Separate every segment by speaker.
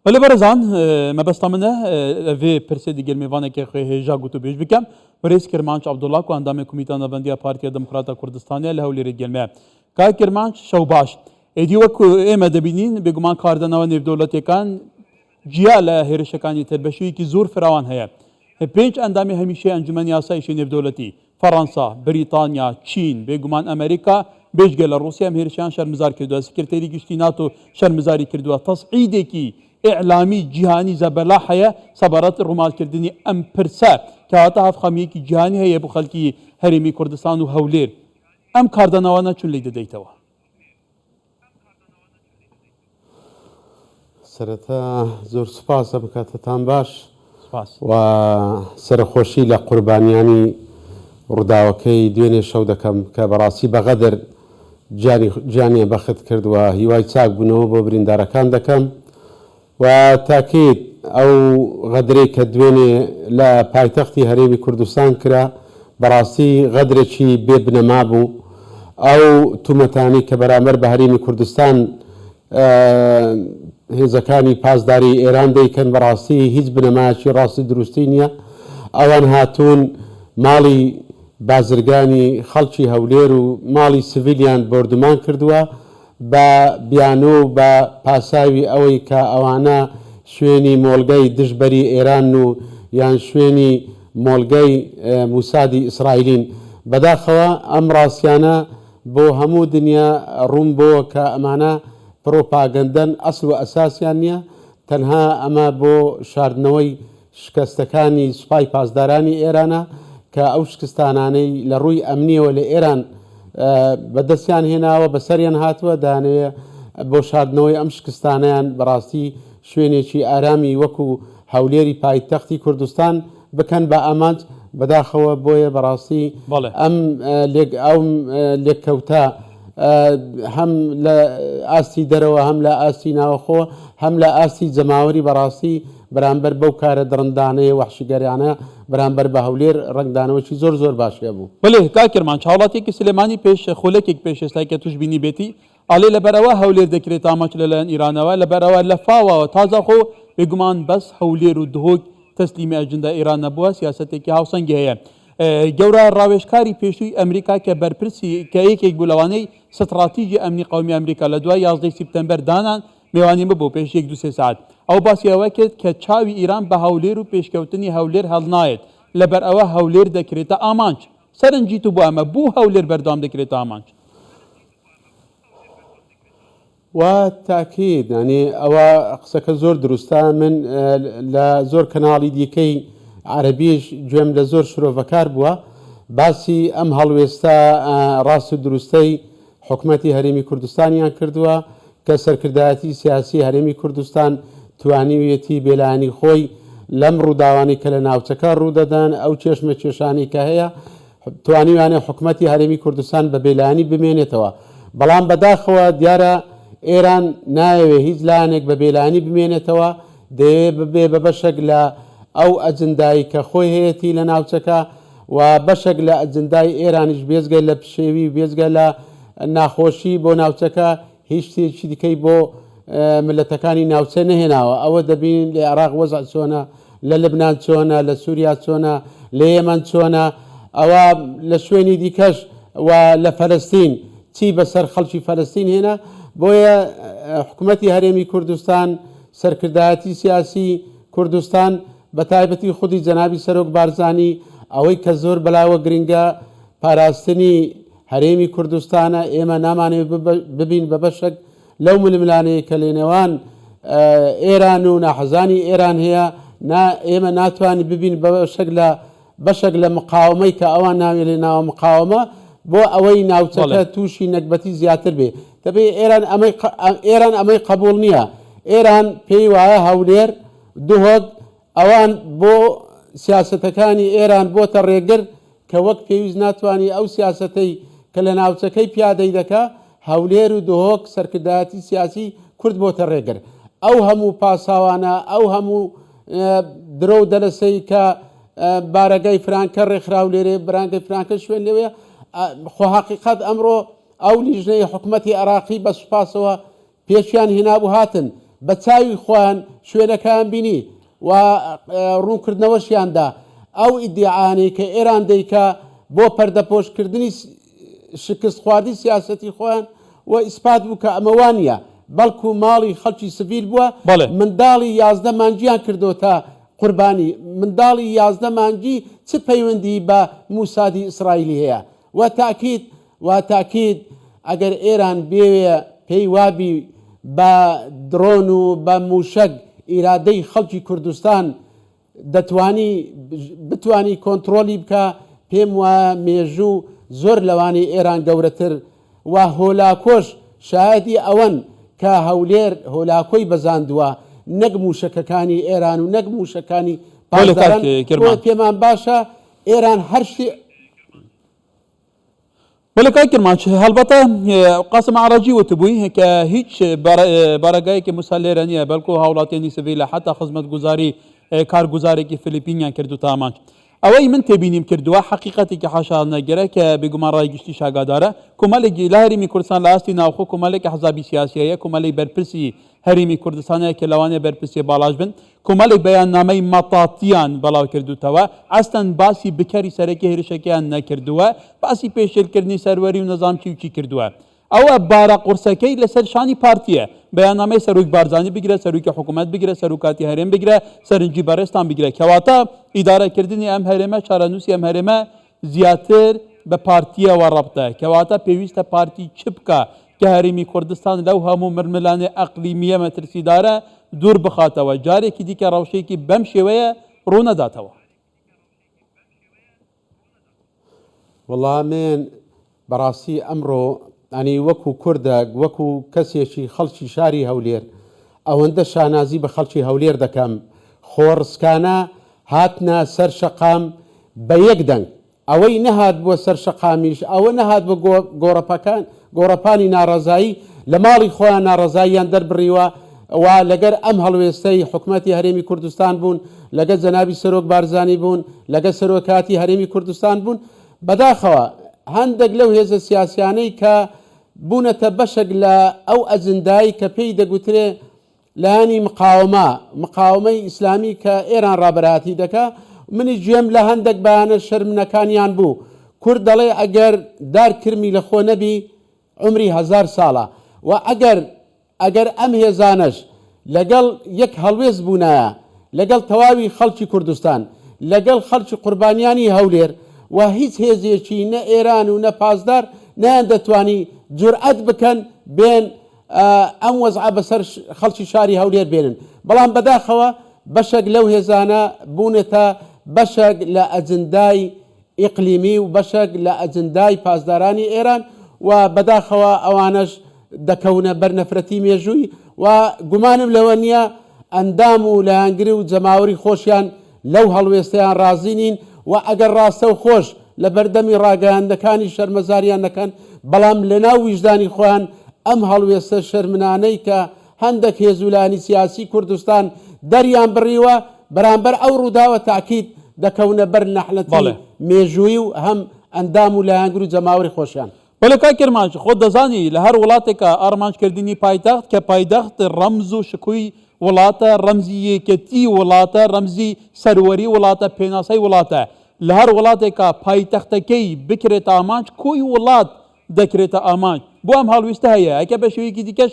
Speaker 1: ولی برزان مبستمنه وی پرسیدی گرمیوانه که خیلی جاگوتو بیش بکم رئیس کرمانش عبدالله کو اندام کمیته نوندی پارتی دموکراتا کردستانی لهولی رگلمه که کرمانش شوباش ایدیو کو ام دبینین بگمان کاردنا و نیو دولتی کان جیال هرشکانی تربشوی کی زور فراوان هیا پنج اندامی همیشه انجمن یاسایش نیو دولتی فرانسا بریتانیا چین بگمان امریکا بیشگل روسیا هم هرشان شرمزار کردوا سکرتری گشتی ناتو شرمزاری کردوا تصعیدی کی إعلامي جهاني زبلا حياة صبرت الرمال كردني أم برسا كهاتها فخامية كي جهاني هي بخلكي هرمي كردستان وهولير أم كاردانوانا چون ليد ديتوا
Speaker 2: سرتا زور سپاس بكاتتان باش
Speaker 1: سپاس
Speaker 2: و سرخوشي لقربانياني رداوكي دويني شو دكم كبراسي بغدر جاني بخت كرد وهيواي تساق بنو ببرنداركان دكم وتأكيد أو غدري كدويني لا بايتختي هريمي كردستان كرا براسي غدري شي بيبنا مابو أو تومتاني كبرامر بهريمي كردستان هزكاني بازداري إيران دي كان براسي هزبنا ماشي راسي دروستينيا أوان هاتون مالي بازرگاني خلشي هوليرو مالي سيفيليان بوردمان كردوا با بیانو با پاساوی ئەوەی کە ئەوانە شوێنی مۆڵگەی دژبەری ئێران و یان شوێنی مۆڵگەی موسادی ئیسرائیلین بەداخەوە ئەم ڕاستیانە بۆ هەموو دنیا ڕوون بۆوە کە ئەمانە پرۆپاگەندەن ئەسڵ و ئەساسیان نییە تەنها ئەمە بۆ شاردنەوەی شکستەکانی سوپای پاسدارانی ئێرانە کە ئەو شکستانانەی لە ڕووی ئەمنیەوە لە ئێران بەدەستیان هێناوە بەسەریان هاتووە دانەیە بۆ شاردنەوەی ئەم شکستانیان بەڕاستی شوێنێکی ئارامی وەکو هەولێری پایتەختی کوردستان بکەن بە ئامانج بەداخەوە بۆیە بەڕاستی ئەم لێککەوتە هەم لە ئاستی دەرەوە هەم لە ئاستی ناوەخۆ هەم لە ئاستی جەماوەری بەڕاستی بەرامبەر بەو کارە دڕندانەیە وەحشیگەریانە بەرامبەر بە هەولێر ڕنگدانەوەی زۆر باشە بوو
Speaker 1: بەڵێ کاکرمان چاوڵاتێکی سلێمانی پێش خولێکێک پێشێستای کە توش بینی بێتی ئاڵێ لەبەرەوە هەولێر دەکرێت ئاماچ لەلایەن ئیرانەوە لەبەرەوە لە فاوەوە تازەخۆ بێگومان بەس هەولێر و دهۆک تەسلیمی ئەجندا ئێران نەبووە سیاسەتێکی هاوسەنگی هەیە گەورە ڕاوێژکاری پێشووی ئەمریکا کە بەرپرسی کە یەکێک بوو لەوانەی ستراتیژی ئەمنی قەومی ئەمریکا لە دوای 11 سپتەمبەر دانان میوانی ببوو پێش 1-2 ساعت ئەو باسیەوە کرد کە چاوی ئیران بە هەولێر و پێشکەوتنی هەولێر هەڵنایەت لەبەر ئەوە هەولێر دەکرێتە ئامانج سەرنجیت و بۆ ئەمە بوو هەولێر بەردەوام دەکرێتە ئامانج
Speaker 2: و تاکید ینی ئەوە قسەکە زۆر دروستە من لە زۆر کەناڵی دیکەی عەرەبیش گوێم لە زۆر شرۆڤەکار بووە باسی ئەم هەڵوێستە ڕاست و دروستەی حکومەتی هەرێمی کوردستانیان کردووە کە سەرکردایەتی سیاسی هەرێمی کوردستان توانیویەتی بێلایەنی خۆی لەم ڕووداوانی کە لە ناوچەکە ڕوودەدەن ئەو چێشمە کێشانی کە هەیە توانیوانێ حکومەتی هەرێمی کوردستان بە بێلایەنی بمێنێتەوە بەڵام بەداخەوە دیارە ئێران نایەوێ هیچ لایەنێک بە بێلایەنی بمێنێتەوە دەیەوێ ببێ بە بەشێک لە ئەو ئەجندایی کە خۆی هەیەی لە ناوچەکە و بەشێک لە ئەجندای ئێرانیش بێزگە لە پشێوی بێزگە لە ناخۆشی بۆ ناوچەکە هیچ شتێکی دیکەی بۆ ملەتەکانی ناوچە نەهێناوە ئەوە دەبین لە عێراق وەزع چۆنە لە لەبنان چۆنە لە سووریا چۆنە لە یەمەن چۆنە ئەوە لە شوێنی دیکەش و لە فەلەستین چی بەسەر خەڵکی فەلەستین هێنا بۆیە حکومەتی هەرێمی کوردستان سەرکردایەتی سیاسی کوردستان بە تایبەتی خودی جەنابی سەرۆک بارزانی ئەوەی کە زۆر بەلاوە گرنگە پاراستنی هەرێمی کوردستانە ئێمە نامانێ ببین بە بەشێک لەو ململانەیە کە لە نێوان ئێران و ناحەزانی ئێران هەیە ئێمە ناتوانین ببین بەشێک لە مقاومەی کە ئەوان ناوێت لێ ناوە مقاومە بۆ ئەوەی ناوچەکە تووشی نەکبەتی زیاتر بێ دەبێ ئێران ئەمەی قبول نییە ئێران پێی وایە هەولێر دهۆک ئەوان بۆ سیاسەتەکانی ئێران بۆتە ڕێگر کە وەک پێویست ناتوانانی ئەو سیاسەتەی کە لە ناوچەکەی پیادەی دەکا هەولێر و دهۆک سەرکردایەتی سیاسی کورد بۆتە ڕێگر ئەو هەموو پاساوانە ئەو هەموو درۆ و دەلەسەی کە بارەگەی فرانکە ڕێکخراو لێرێ بەرانگەی فرانکە شوێن لەوێ خۆ حەقیقەت ئەمڕۆ ئەو لیژنەی حکومەتی عێراقی بە سوپاسەوە پێشیان هێنابوو هاتن بە چاوی خۆیان شوێنەکان بینی و ڕوونکردنەوەشیاندا ئەو ئیدعاانەی کە ئێران دەیکا بۆ پەردەپۆشکردنی شکست خواردی سیاسەتی خۆیان و ئیسپات بوو کە ئەمەوان نیە بەڵکو ماڵی خەڵکی سڤیل بووە منداڵی 11 مانگیان کردو تا قوربانی منداڵی 11 مانگی چ پەیوەندی بە موسادی ئیسرائیلی هەیە و تاکید ئەگەر ئێران بێوێ پێی وابی بە درۆن و بە موشەک ئیرادەی خەڵکی کوردستان بتوانی کۆنتترۆلی بکە پێم وایە مێژوو زۆر لەوانی ئێران گەورەتر و هۆلاکۆش شایەتی ئەوەن کە هەولێر هۆلاکۆی بەزاندووە نەک موشەکەکانی ئێران و نەک موشەکانی پارێزگاران پێمان باشە ئێران هەر شتێ
Speaker 1: ولی کای کرمانچ هەڵبەتە قاسم عراجی وتبووی کە هیچ بارگایەکی موسا لێرە نییە بەڵکو هاوڵاتیانی سڤیلە حتا خزمەتگوزاری کارگوزارێکی فلیپینیان کردو تامانچ ئەوەی من تێبینیم کردووە حقیقەتێکی حاشا نەگەرە کە بێگومان ڕای گشتی شاگادارە کۆمەڵێکی لە هەرێمی کوردستان لە ئاستی ناوخۆ کۆمەڵێکی حەزابی سیاسیەیە کۆمەڵی بەرپرسی هەرێمی کوردستانەیە کە لەوانەیە بەرپرسی باڵاش بن کۆمەڵێک بەیاننامەی مەتاتیان بەڵاو کردوتەوە ئەستەن باسی بکەری سەرەکی هێرشەکەیان نەکردووە باسی پێشێلکردنی سەروەری و نەزانچی وچی کردووە ئەوە بارە قورسەکەی لەسەر شانی پارتیە بەیاننامەی سەرۆک بارزانانی بگرە سەرۆکی حکوومەت بگرە سەرۆکاتی هەرێم بگرە سەرنجی بەڕێستان بگرە کەواتە ئیدارەکردنی ئەم هەرێمە چارەنووسی ئەم هەرێمە زیاتر بە پارتیەوە ڕەبتە کەواتە پێویستە پارتی چ بکە کە هەرێمی کوردستان لەو هەموو مرملانێ ئەقلیمیە مەترسیدارە دوور بخاتەوە جارێکی دیکە ڕەوشەیەکی بەم شێوەیە ڕوونەداتەوە
Speaker 2: وەڵا من بەڕاستی ئەمڕۆ ئەنی وەکو کوردە وەکو کەسێکی خەڵکی شاری هەولێر ئەوەندە شانازی بە خەڵکی هەولێر دەکەم خۆڕسکانە هاتنە سەر شەقام بە یەک دەنگ ئەوەی نەهات بۆ سەر شەقامیش ئەوە نەهات بە گۆڕەپانی ناڕەزایی لە ماڵی خۆیان ناڕەزاییان دەربڕیوە و لەگەر ئەم هەڵوێستەی حکوومەتی هەرێمی کوردستان بوون لەگە جەنابی سەرۆک بارزانی بوون لەگە سەرۆکاتی هەرێمی کوردستان بوون بەداخەوە هەندێک لەو هێزە سیاسیانەی کە بوونەتە بەشێک لە ئەو ئەجندایی کە پێی دەگوترێ لایانی مقاومەی ئیسلامی کە ئێران ڕابەراتی دەکا منی گوێم لە هەندێک بەیانە شەرمنەکانیان بوو کورد دەڵێ ئەگەر دارکرمی لە خۆ نەبی عمری 1000 ساڵە و ئەگەر ئەم هێزانەش لەگەڵ یەک هەڵوێز بوونایە لەگەڵ تەواوی خەڵکی کوردستان لەگەڵ خەڵکی قوربانیانی هەولێر و هیچ هێزێکی نە ئێران و نە پاسدار نیان دەتوانی جورئەت بکەن بێن ئەم وەزعە بەسەر خەڵکی شاری هەولێر بێنن بەڵام بەداخەوە بەشێک لەو هێزانە بوونێتە بەشێک لە ئەجندای ئیقلیمی و بەشێک لە ئەجندای پاسدارانی ئێران و بەداخەوە ئەوانەش دەکەونە بەرنەفرەتی مێژووی و گومانم لەوە نییە ئەندام و لایەنگری و جەماوەری خۆشیان لەو هەڵوێستەیان ڕازی نین و ئەگەر ڕاستە و خۆش لە بەردەمی ڕاگەیاندەکانی شەرمەزاریان نەکەن بەڵام لە ناو ویژدانی خۆیان ئەم هەڵوێستە شەرمنانەی کە هەندێک هێزولانی سیاسی کوردستان دەریان بڕیوە بەرامبەر ئەو ڕووداوە تاکید دەکەونە بەر نەحلەتی مێژووی و هەم ئەندام و لایەنگر و جەماوەری خۆشیان
Speaker 1: ولی کای کرمانچ خۆ دەزانی لە هەر وڵاتێکە ئارمانجکردنی پایتەخت کە پایتەخت ڕەمز و شکووی وڵاتە ڕەمزی یەکەتی وڵاتە ڕەمزی سەروەری وڵاتە پێناسەی وڵاتە لە هەر وڵاتێکە پایتەختەکەی بکرێتە ئامانج کۆی وڵات دەکرێتە ئامانج بۆ ئەم هەڵویستە هەیە ئەکە بە شێوەیەکی دیکەش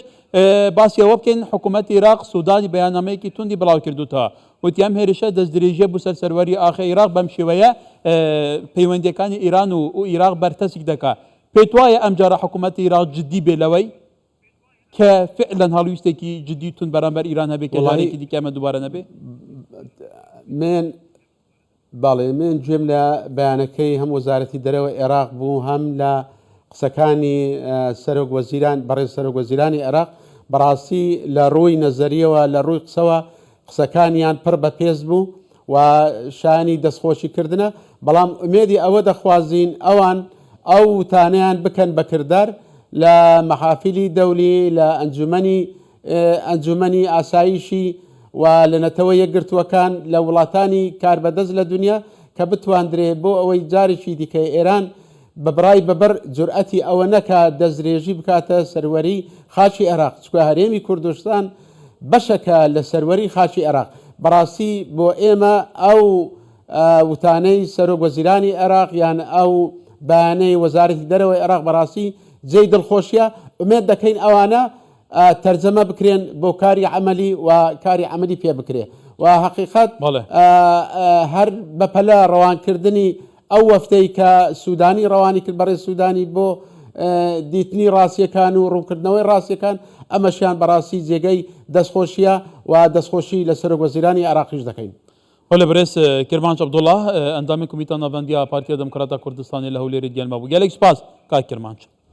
Speaker 1: باسیەوە بکەین حکوومەتی عێراق سوودانی بەیاننامەیەکی توندی بڵاو کردوتەوە وتی ئەم هێرشە دەستدرێژیە بوو سەر سەروەری ئاخی عێراق بەم شێوەیە پەیوەندیەکانی ئیران و عێراق بەرتەسک دەکات پێت وایە ئەم جارە حکوومەتی عێراق جددی بێ لەوەی کە فعلا هەڵویستێکی جددی تون بەرامبەر ئیران هەبێت کە جارێکی دیکە ئەمە دووبارە نەبێ
Speaker 2: من گوێم لە بەیانەکەی هەم وەزارەتی دەرەوە عێراق بوو هەم لە قسەکانی سەرۆک وەزیران بەڕێز سەرۆک وەزیرانی عێراق بەڕاستی لە ڕووی نەزەریەوە لە ڕووی قسەوە قسەکانیان پڕ بە پێز بوو و شانی دەستخۆشیکردنە بەڵام ئومێدی ئەوە دەخوازین ئەوان ئەو وتانیان بکەن بەکردار لە مەحافیلی دەولی لە ئەنجومەنی ئاسایشی و لە نەتەوە یەکگرتووەکان لە وڵاتانی کاربەدەست لە دنیا کە بتواندرێ بۆ ئەوەی جارێکی دیکەی ئێران بەبڕای بەبەر جورئەتی ئەوە نەکات دەستدرێژی بکاتە سەروەری خاچی عێراق چکە هەرێمی کوردستان بەشەکە لە سەروەری خاچی عێراق بەڕاستی بۆ ئێمە ئەو وتانەی سەرۆک وەزیرانی عێراق یان ئەو بەیانەی وەزارەتی دەرەوەی عێراق بەڕاستی جێی دڵخۆشیە ئومێد دەکەین ئەوانە تەرجەمە بکرێن بۆ کاری عملی و کاری عملی پێ بکرێ و حقیقت هەر بەپەلە ڕەوانکردنی ئەو وەفتەی کە سوودانی ڕەوانی کرد بەڕێز سوودانی بۆ دیتنی ڕاستیەکان و ڕوونکردنەوەی ڕاستیەکان ئەمەشیان بەڕاستی جێگەی دەستخۆشیە و دەستخۆشی لە سەرۆک وەزیرانی عێراقیش دەکەین.
Speaker 1: ولی برێز کرمانچ عەبدوڵڵا ئەندامی کومیتە ناڤەندیە پارتیە دموکراتا کوردستانی لە هەولێری گەلمە بوو. گەلێک سپاس کاک کرمانچ.